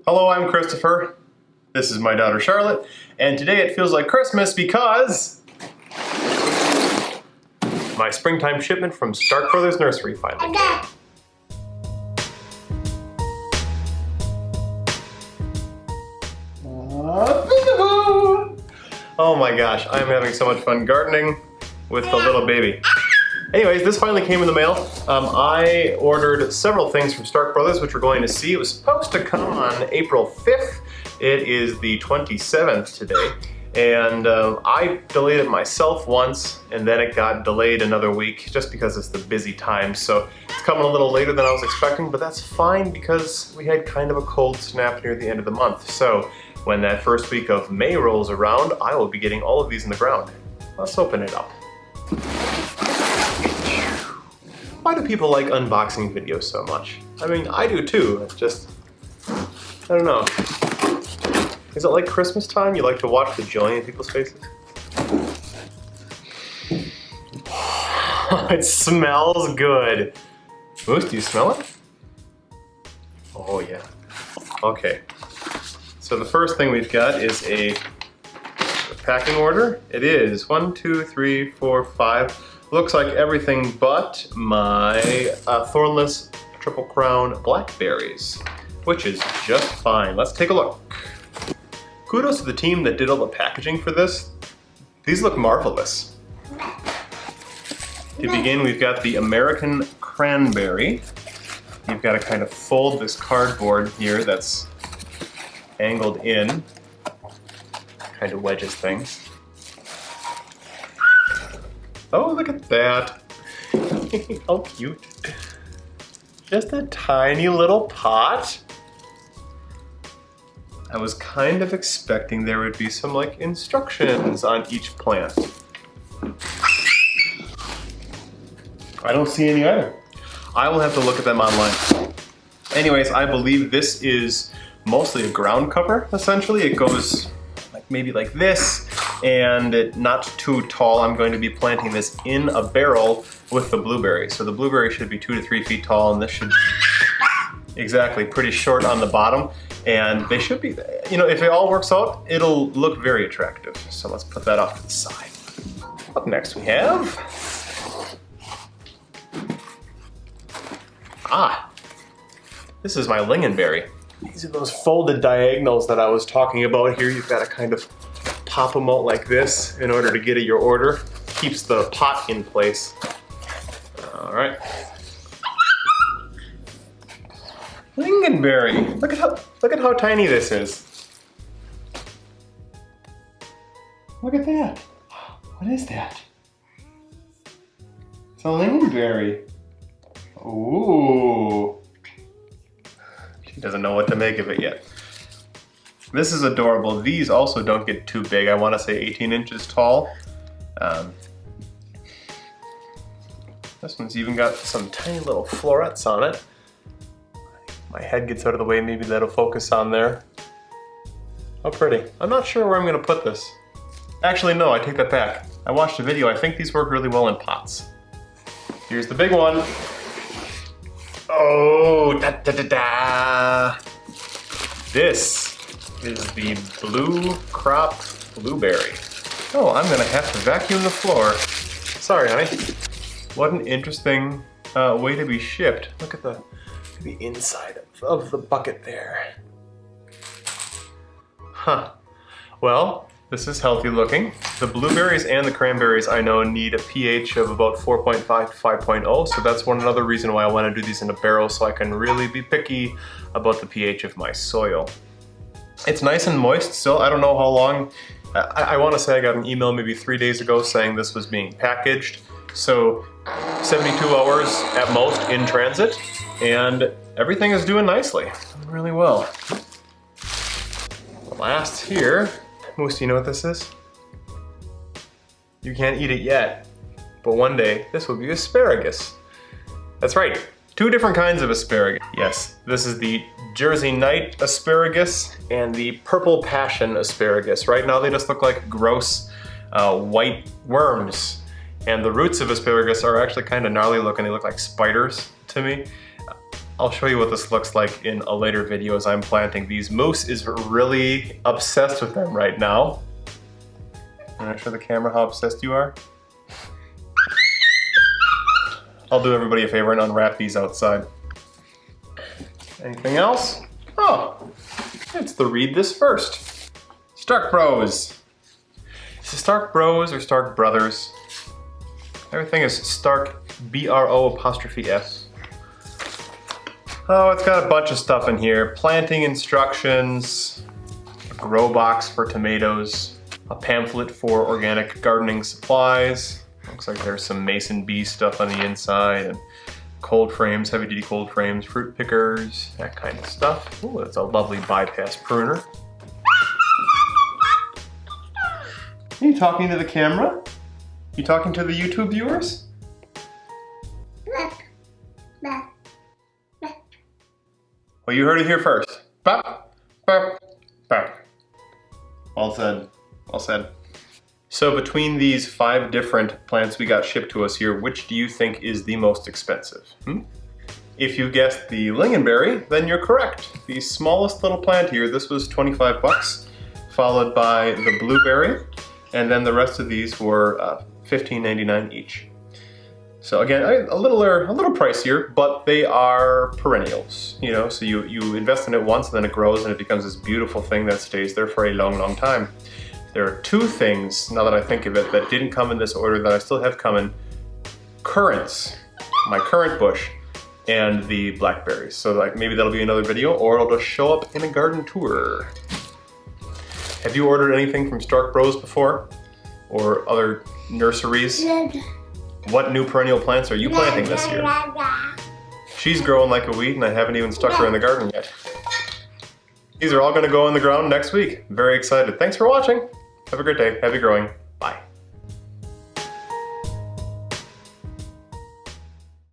Hello, I'm Christopher. This is my daughter Charlotte, and today it feels like Christmas because my springtime shipment from Stark Brothers Nursery finally came. Oh my gosh, I'm having so much fun gardening with the little baby. Anyways, this finally came in the mail. I ordered several things from Stark Brothers, which we're going to see. It was supposed to come on April 5th. It is the 27th today. And I delayed it myself once, and then it got delayed another week just because it's the busy time. So it's coming a little later than I was expecting, but that's fine because we had kind of a cold snap near the end of the month. So when that first week of May rolls around, I will be getting all of these in the ground. Let's open it up. Why do people like unboxing videos so much? I mean, I do too. It's just, I don't know. Is it like Christmas time? You like to watch the joy in people's faces? It smells good. Moose, do you smell it? Oh yeah. Okay. So the first thing we've got is a packing order. It is 1, 2, 3, 4, 5. Looks like everything but my thornless triple crown blackberries, which is just fine. Let's take a look. Kudos to the team that did all the packaging for this. These look marvelous. To begin, we've got the American cranberry. You've got to kind of fold this cardboard here that's angled in, kind of wedges things. Oh, look at that. How cute. Just a tiny little pot. I was kind of expecting there would be some like instructions on each plant. I don't see any either. I will have to look at them online. Anyways, I believe this is mostly a ground cover, essentially. It goes like maybe like this, and not too tall. I'm going to be planting this in a barrel with the blueberry. So the blueberry should be 2 to 3 feet tall, and this should be exactly pretty short on the bottom. And they should be, you know, if it all works out, it'll look very attractive. So let's put that off to the side. Up next we have, this is my lingonberry. These are those folded diagonals that I was talking about here. You've got to kind of pop them out like this in order to get at your order. Keeps the pot in place. All right. Lingonberry. Look at how tiny this is. Look at that. What is that? It's a lingonberry. Ooh. She doesn't know what to make of it yet. This is adorable. These also don't get too big. I want to say 18 inches tall. This one's even got some tiny little florets on it. My head gets out of the way, maybe that'll focus on there. How pretty. I'm not sure where I'm going to put this. Actually, no, I take that back. I watched a video. I think these work really well in pots. Here's the big one. Oh, da da da da. This is the blue crop blueberry. Oh, I'm gonna have to vacuum the floor. Sorry, honey. What an interesting way to be shipped. Look at the inside of the bucket there. Huh. Well, this is healthy looking. The blueberries and the cranberries I know need a pH of about 4.5 to 5.0, so that's another reason why I want to do these in a barrel, so I can really be picky about the pH of my soil. It's nice and moist still. I don't know how long. I want to say I got an email maybe 3 days ago saying this was being packaged. So 72 hours at most in transit, and everything is doing nicely, really well. Last here, Moose, do you know what this is? You can't eat it yet, but one day this will be asparagus. That's right, 2 different kinds of asparagus. Yes, this is the Jersey Night asparagus and the Purple Passion asparagus. Right now they just look like gross white worms. And the roots of asparagus are actually kind of gnarly looking. They look like spiders to me. I'll show you what this looks like in a later video as I'm planting these. Moose is really obsessed with them right now. Can I show the camera how obsessed you are? I'll do everybody a favor and unwrap these outside. Anything else? Oh, it's the Read This First. Stark Bros. Is it Stark Bros or Stark Brothers? Everything is Stark, B-R-O''S. Oh, it's got a bunch of stuff in here. Planting instructions, a grow box for tomatoes, a pamphlet for organic gardening supplies. Looks like there's some Mason bee stuff on the inside, and cold frames, heavy duty cold frames, fruit pickers, that kind of stuff. Ooh, that's a lovely bypass pruner. Are you talking to the camera? You talking to the YouTube viewers? Well, you heard it here first. Bop, bop, bop. Well said, well said. So between these 5 different plants we got shipped to us here, which do you think is the most expensive? If you guessed the lingonberry, then you're correct. The smallest little plant here, this was 25 bucks, followed by the blueberry, and then the rest of these were $15.99 each. So again, a little pricier, but they are perennials, you know, so you invest in it once and then it grows and it becomes this beautiful thing that stays there for a long, long time. There are 2 things, now that I think of it, that didn't come in this order that I still have coming. Currants, my currant bush, and the blackberries. So like maybe that'll be another video, or it'll just show up in a garden tour. Have you ordered anything from Stark Bros before? Or other nurseries? What new perennial plants are you planting this year? She's growing like a weed and I haven't even stuck her in the garden yet. These are all going to go in the ground next week. Very excited. Thanks for watching. Have a great day. Happy growing.